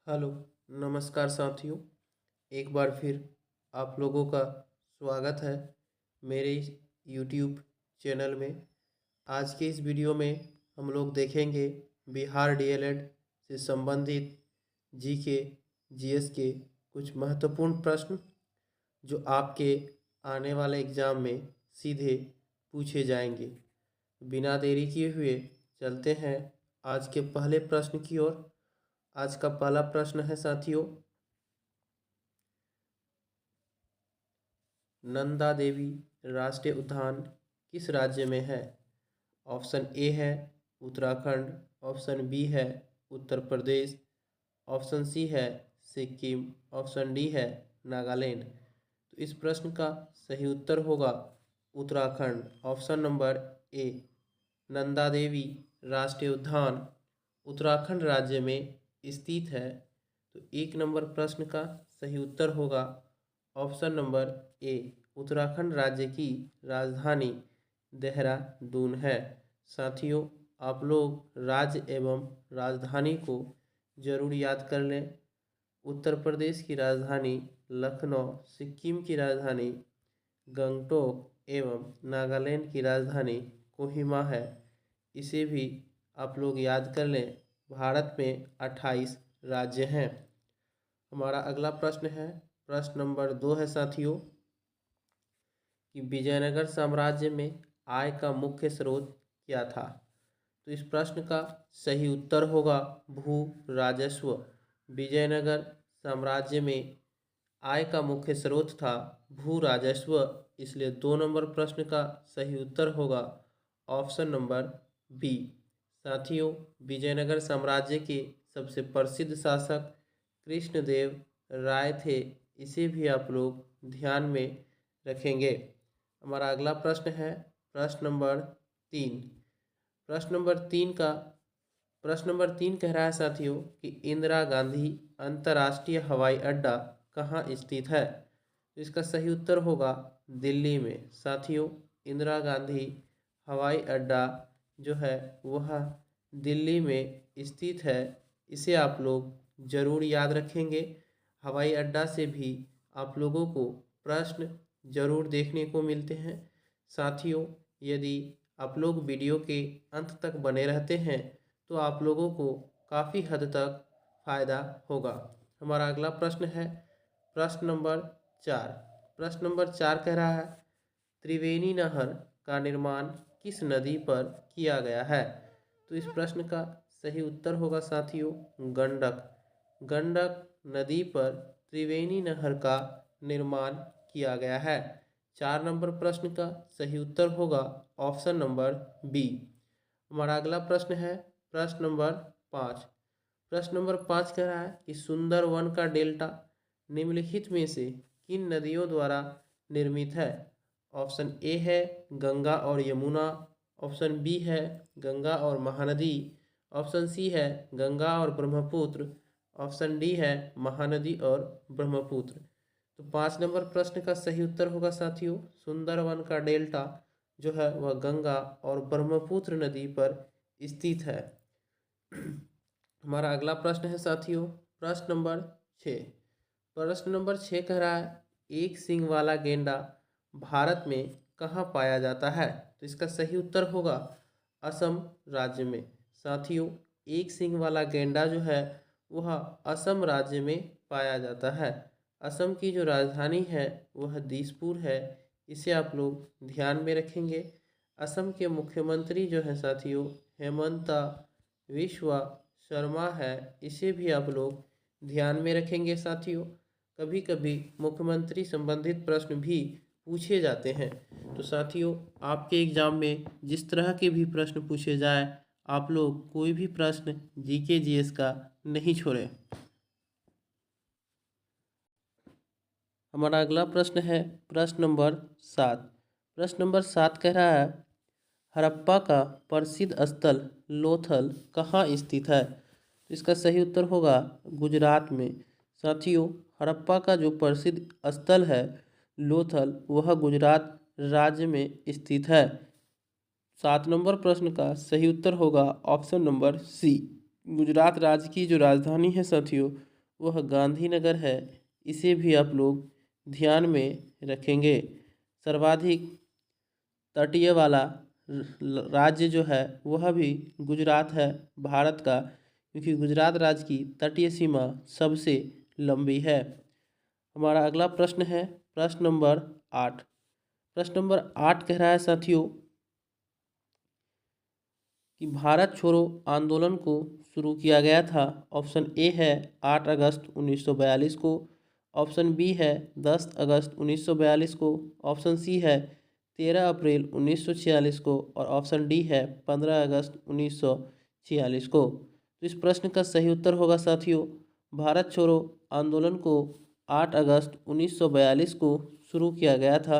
Hello, नमस्कार साथियों। एक बार फिर आप लोगों का स्वागत है मेरे इस यूट्यूब चैनल में। आज के इस वीडियो में हम लोग देखेंगे बिहार डीएलएड से संबंधित जीके, जीएस के कुछ महत्वपूर्ण प्रश्न जो आपके आने वाले एग्ज़ाम में सीधे पूछे जाएंगे। बिना देरी किए हुए चलते हैं आज के पहले प्रश्न की ओर। आज का पहला प्रश्न है साथियों, नंदा देवी राष्ट्रीय उद्यान किस राज्य में है? ऑप्शन ए है उत्तराखंड, ऑप्शन बी है उत्तर प्रदेश, ऑप्शन सी है सिक्किम, ऑप्शन डी है नागालैंड। तो इस प्रश्न का सही उत्तर होगा Uttarakhand, option number A. Nanda Devi राष्ट्रीय उद्यान उत्तराखंड राज्य में स्थित है। तो एक नंबर प्रश्न का सही उत्तर होगा ऑप्शन नंबर ए। उत्तराखंड राज्य की राजधानी देहरादून है। साथियों, आप लोग राज्य एवं राजधानी को जरूर याद कर लें। उत्तर प्रदेश की राजधानी लखनऊ, सिक्किम की राजधानी गंगटोक एवं नागालैंड की राजधानी कोहिमा है। इसे भी आप लोग याद कर लें। भारत में 28 राज्य हैं। हमारा अगला प्रश्न है, प्रश्न नंबर 2 है साथियों, कि विजयनगर साम्राज्य में आय का मुख्य स्रोत क्या था? तो इस प्रश्न का सही उत्तर होगा भू राजस्व। विजयनगर साम्राज्य में आय का मुख्य स्रोत था भू राजस्व, इसलिए 2 नंबर प्रश्न का सही उत्तर होगा ऑप्शन नंबर बी। साथियों, विजयनगर साम्राज्य के सबसे प्रसिद्ध शासक कृष्णदेव राय थे। इसे भी आप लोग ध्यान में रखेंगे। हमारा अगला प्रश्न है, प्रश्न नंबर 3। प्रश्न नंबर 3 कह रहा है साथियों कि इंदिरा गांधी अंतर्राष्ट्रीय हवाई अड्डा कहाँ स्थित है? तो इसका सही उत्तर होगा दिल्ली में। साथियों, इंदिरा गांधी हवाई अड्डा जो है वह दिल्ली में स्थित है। इसे आप लोग ज़रूर याद रखेंगे। हवाई अड्डा से भी आप लोगों को प्रश्न ज़रूर देखने को मिलते हैं। साथियों, यदि आप लोग वीडियो के अंत तक बने रहते हैं तो आप लोगों को काफ़ी हद तक फ़ायदा होगा। हमारा अगला प्रश्न है, प्रश्न नंबर 4। प्रश्न नंबर 4 कह रहा है, त्रिवेणी नहर का निर्माण किस नदी पर किया गया है? तो इस प्रश्न का सही उत्तर होगा साथियों गंडक। गंडक नदी पर त्रिवेणी नहर का निर्माण किया गया है। 4 नंबर प्रश्न का सही उत्तर होगा ऑप्शन नंबर बी। हमारा अगला प्रश्न है, प्रश्न नंबर 5। प्रश्न नंबर 5 कह रहा है कि सुंदरवन का डेल्टा निम्नलिखित में से किन नदियों द्वारा निर्मित है? ऑप्शन ए है गंगा और यमुना, ऑप्शन बी है गंगा और महानदी, ऑप्शन सी है गंगा और ब्रह्मपुत्र, ऑप्शन डी है महानदी और ब्रह्मपुत्र। तो 5 नंबर प्रश्न का सही उत्तर होगा साथियों सुंदरवन का डेल्टा जो है वह गंगा और ब्रह्मपुत्र नदी पर स्थित है। हमारा अगला प्रश्न है साथियों, प्रश्न नंबर 6। प्रश्न नंबर 6 कह रहा है, एक सींग वाला गेंडा भारत में कहाँ पाया जाता है? तो इसका सही उत्तर होगा असम राज्य में। साथियों, एक सींग वाला गेंडा जो है वह असम राज्य में पाया जाता है। असम की जो राजधानी है वह दिसपुर है। इसे आप लोग ध्यान में रखेंगे। असम के मुख्यमंत्री जो है साथियों हेमंता विश्वा शर्मा है। इसे भी आप लोग ध्यान में रखेंगे। साथियों, कभी कभी मुख्यमंत्री संबंधित प्रश्न भी पूछे जाते हैं। तो साथियों, आपके एग्ज़ाम में जिस तरह के भी प्रश्न पूछे जाए आप लोग कोई भी प्रश्न जीके जीएस का नहीं छोड़ें। हमारा अगला प्रश्न है, प्रश्न नंबर 7। प्रश्न नंबर 7 कह रहा है, हड़प्पा का प्रसिद्ध स्थल लोथल कहाँ स्थित है? तो इसका सही उत्तर होगा गुजरात में। साथियों, हड़प्पा का जो प्रसिद्ध स्थल है लोथल वह गुजरात राज्य में स्थित है। 7 नंबर प्रश्न का सही उत्तर होगा ऑप्शन नंबर सी। गुजरात राज्य की जो राजधानी है साथियों वह गांधीनगर है, इसे भी आप लोग ध्यान में रखेंगे। सर्वाधिक तटीय वाला राज्य जो है वह भी गुजरात है भारत का, क्योंकि गुजरात राज्य की तटीय सीमा सबसे लंबी है। हमारा अगला प्रश्न है प्रश्न नंबर 8। प्रश्न नंबर 8 कह रहा है साथियों कि भारत छोड़ो आंदोलन को शुरू किया गया था। ऑप्शन ए है 8 अगस्त 1942 को, ऑप्शन बी है 10 अगस्त 1942 को, ऑप्शन सी है 13 अप्रैल 1946 को और ऑप्शन डी है 15 अगस्त 1946 को। तो इस प्रश्न का सही उत्तर होगा साथियों, भारत छोड़ो आंदोलन को 8 अगस्त 1942 को शुरू किया गया था,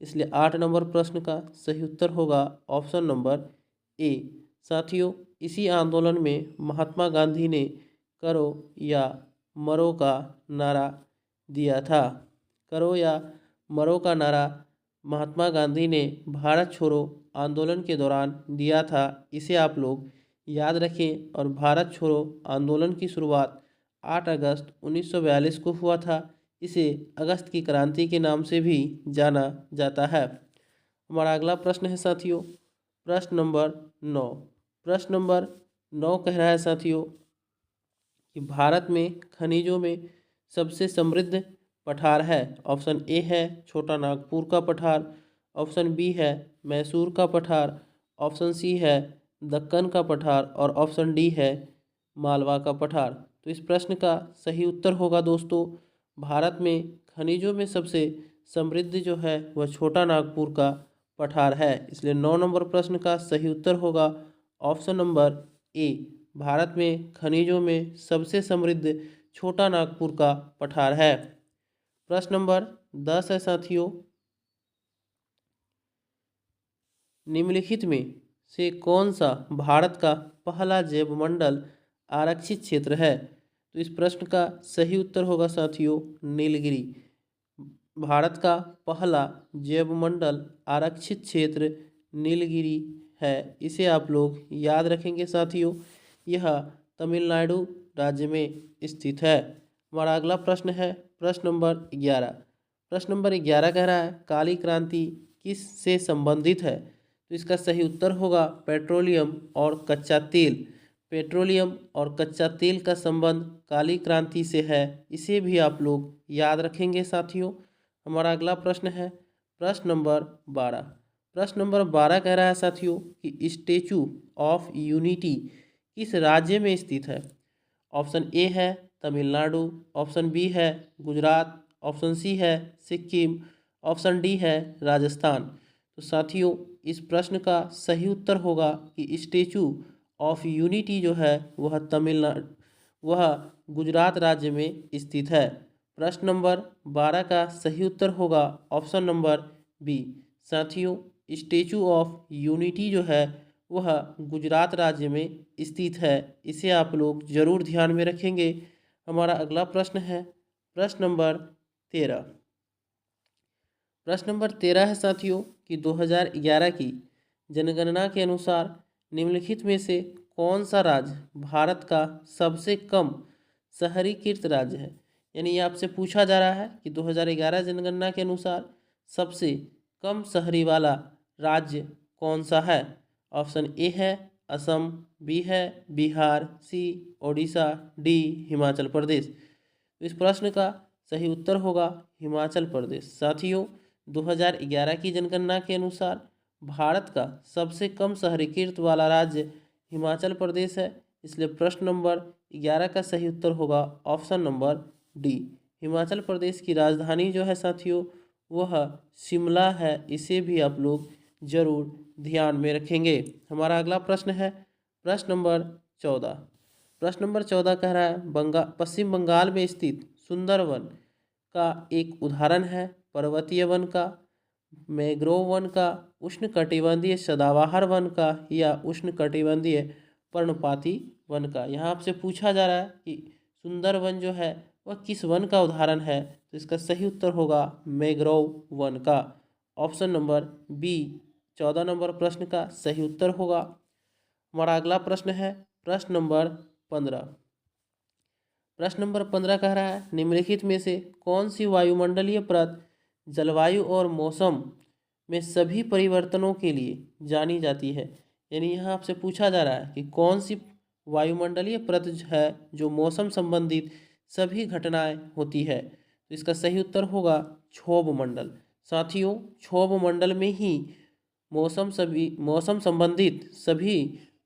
इसलिए 8 नंबर प्रश्न का सही उत्तर होगा ऑप्शन नंबर ए। साथियों, इसी आंदोलन में महात्मा गांधी ने करो या मरो का नारा दिया था। करो या मरो का नारा महात्मा गांधी ने भारत छोड़ो आंदोलन के दौरान दिया था। इसे आप लोग याद रखें। और भारत छोड़ो आंदोलन की शुरुआत 8 अगस्त 1942 को हुआ था। इसे अगस्त की क्रांति के नाम से भी जाना जाता है। हमारा अगला प्रश्न है साथियों प्रश्न नंबर 9। प्रश्न नंबर 9 कह रहा है साथियों कि भारत में खनिजों में सबसे समृद्ध पठार है। ऑप्शन ए है छोटा नागपुर का पठार, ऑप्शन बी है मैसूर का पठार, ऑप्शन सी है दक्कन का पठार और ऑप्शन डी है मालवा का पठार। तो इस प्रश्न का सही उत्तर होगा दोस्तों, भारत में खनिजों में सबसे समृद्ध जो है वह छोटा नागपुर का पठार है। इसलिए 9 नंबर प्रश्न का सही उत्तर होगा ऑप्शन नंबर ए। भारत में खनिजों में सबसे समृद्ध छोटा नागपुर का पठार है। प्रश्न नंबर 10 है साथियों, निम्नलिखित में से कौन सा भारत का पहला जैवमंडल आरक्षित क्षेत्र है। तो इस प्रश्न का सही उत्तर होगा साथियों नीलगिरी। भारत का पहला जैवमंडल आरक्षित क्षेत्र नीलगिरी है, इसे आप लोग याद रखेंगे साथियों। यह तमिलनाडु राज्य में स्थित है। हमारा अगला प्रश्न है प्रश्न नंबर 11। प्रश्न नंबर 11 कह रहा है काली क्रांति किस से संबंधित है। तो इसका सही उत्तर होगा पेट्रोलियम और कच्चा तेल। पेट्रोलियम और कच्चा तेल का संबंध काली क्रांति से है, इसे भी आप लोग याद रखेंगे साथियों। हमारा अगला प्रश्न है प्रश्न नंबर 12। प्रश्न नंबर 12 कह रहा है साथियों कि स्टैचू ऑफ यूनिटी किस राज्य में स्थित है। ऑप्शन ए है तमिलनाडु, ऑप्शन बी है गुजरात, ऑप्शन सी है सिक्किम, ऑप्शन डी है राजस्थान। तो साथियों इस प्रश्न का सही उत्तर होगा कि स्टैचू ऑफ यूनिटी जो है वह गुजरात राज्य में स्थित है। प्रश्न नंबर 12 का सही उत्तर होगा ऑप्शन नंबर बी। साथियों स्टैचू ऑफ यूनिटी जो है वह गुजरात राज्य में स्थित है, इसे आप लोग जरूर ध्यान में रखेंगे। हमारा अगला प्रश्न है प्रश्न नंबर 13। प्रश्न नंबर 13 है साथियों कि 2011 की जनगणना के अनुसार निम्नलिखित में से कौन सा राज्य भारत का सबसे कम शहरीकृत राज्य है। यानी ये आपसे पूछा जा रहा है कि 2011 जनगणना के अनुसार सबसे कम शहरी वाला राज्य कौन सा है। ऑप्शन ए है असम, बी है बिहार, सी ओडिशा, डी हिमाचल प्रदेश। तो इस प्रश्न का सही उत्तर होगा हिमाचल प्रदेश। साथियों 2011 की जनगणना के अनुसार भारत का सबसे कम शहरीकृत वाला राज्य हिमाचल प्रदेश है, इसलिए प्रश्न नंबर 11 का सही उत्तर होगा option number D. Himachal Pradesh की राजधानी जो है साथियों वह शिमला है, इसे भी आप लोग जरूर ध्यान में रखेंगे। हमारा अगला प्रश्न है प्रश्न नंबर 14। प्रश्न नंबर 14 कह रहा है पश्चिम बंगाल में स्थित सुंदरवन का एक उदाहरण है पर्वतीय वन का, मैंग्रोव वन का, उष्णकटिबंधीय सदाबहार वन का या उष्णकटिबंधीय पर्णपाती वन का। यहाँ आपसे पूछा जा रहा है कि सुंदरवन जो है वह किस वन का उदाहरण है। तो इसका सही उत्तर होगा मैंग्रोव वन का। ऑप्शन नंबर बी 14 नंबर प्रश्न का सही उत्तर होगा। हमारा अगला प्रश्न है प्रश्न नंबर 15। प्रश्न नंबर 15 कह रहा है निम्नलिखित में से कौन सी वायुमंडलीय परत जलवायु और मौसम में सभी परिवर्तनों के लिए जानी जाती है। यानी यहाँ आपसे पूछा जा रहा है कि कौन सी वायुमंडलीय परत है जो मौसम संबंधित सभी घटनाएं होती है। तो इसका सही उत्तर होगा क्षोभ मंडल। साथियों, क्षोभ मंडल में ही मौसम संबंधित सभी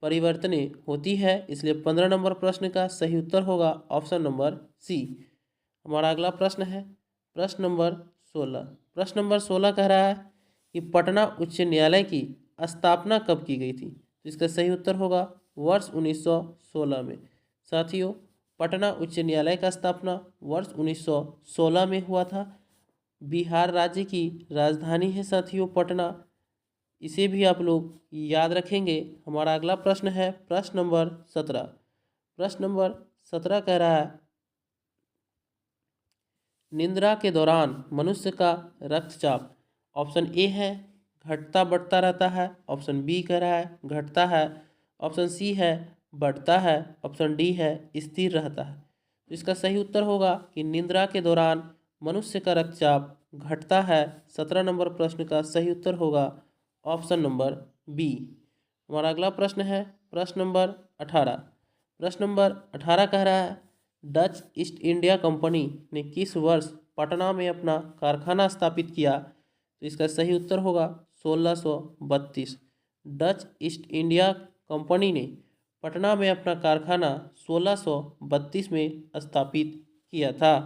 परिवर्तनें होती है, इसलिए 15 नंबर प्रश्न का सही उत्तर होगा ऑप्शन नंबर सी। हमारा अगला प्रश्न है प्रश्न नंबर 16। प्रश्न नंबर 16 कह रहा है कि पटना उच्च न्यायालय की स्थापना कब की गई थी। तो इसका सही उत्तर होगा वर्ष 1916 में। साथियों, पटना उच्च न्यायालय का स्थापना वर्ष 1916 में हुआ था। बिहार राज्य की राजधानी है साथियों पटना, इसे भी आप लोग याद रखेंगे। हमारा अगला प्रश्न है प्रश्न नंबर 17। प्रश्न नंबर 17 कह रहा है निद्रा के दौरान मनुष्य का रक्तचाप ऑप्शन ए है घटता बढ़ता रहता है, ऑप्शन बी कह रहा है घटता है, ऑप्शन सी है बढ़ता है, ऑप्शन डी है स्थिर रहता है। तो इसका सही उत्तर होगा कि निद्रा के दौरान मनुष्य का रक्तचाप घटता है। 17 नंबर प्रश्न का सही उत्तर होगा ऑप्शन नंबर बी। हमारा अगला प्रश्न है प्रश्न नंबर 18। प्रश्न नंबर 18 कह रहा है डच ईस्ट इंडिया कंपनी ने किस वर्ष पटना में अपना कारखाना स्थापित किया। तो इसका सही उत्तर होगा 1632। डच ईस्ट इंडिया कंपनी ने पटना में अपना कारखाना 1632 में स्थापित किया था।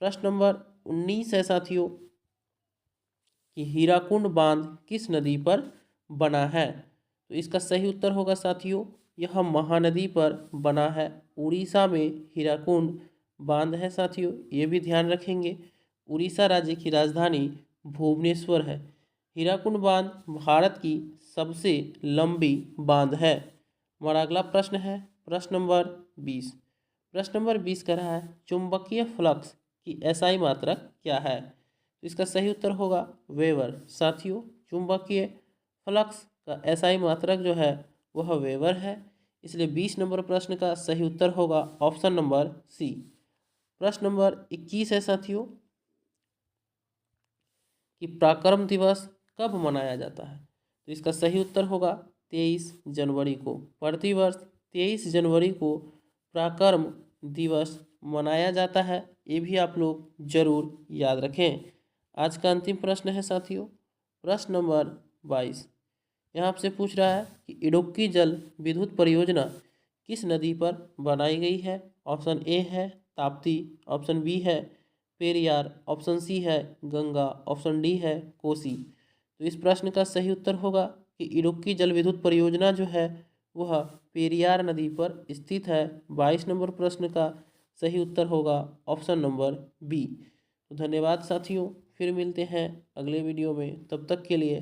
प्रश्न नंबर 19 है साथियों कि हीराकुंड बांध किस नदी पर बना है। तो इसका सही उत्तर होगा साथियों यह महानदी पर बना है। उड़ीसा में हीराकुंड बांध है साथियों, ये भी ध्यान रखेंगे। उड़ीसा राज्य की राजधानी भुवनेश्वर है। हीराकुंड बांध भारत की सबसे लंबी बांध है। हमारा अगला प्रश्न है प्रश्न नंबर 20। प्रश्न नंबर 20 कह रहा है चुंबकीय फ्लक्स की एसआई मात्रक क्या है। तो इसका सही उत्तर होगा वेबर। साथियों, चुंबकीय फ्लक्स का एसआई मात्रक जो है वह वेबर है, इसलिए 20 नंबर प्रश्न का सही उत्तर होगा ऑप्शन नंबर सी। प्रश्न नंबर 21 है साथियों कि पराक्रम दिवस कब मनाया जाता है। तो इसका सही उत्तर होगा 23 जनवरी को। प्रतिवर्ष 23 जनवरी को पराक्रम दिवस मनाया जाता है, ये भी आप लोग जरूर याद रखें। आज का अंतिम प्रश्न है साथियों प्रश्न नंबर 22। यहाँ आपसे पूछ रहा है कि इडुक्की जल विद्युत परियोजना किस नदी पर बनाई गई है। ऑप्शन ए है ताप्ती, ऑप्शन बी है पेरियार, ऑप्शन सी है गंगा, ऑप्शन डी है कोसी। तो इस प्रश्न का सही उत्तर होगा कि इडुक्की जल विद्युत परियोजना जो है वह पेरियार नदी पर स्थित है। 22 नंबर प्रश्न का सही उत्तर होगा ऑप्शन नंबर बी। तो धन्यवाद साथियों, फिर मिलते हैं अगले वीडियो में, तब तक के लिए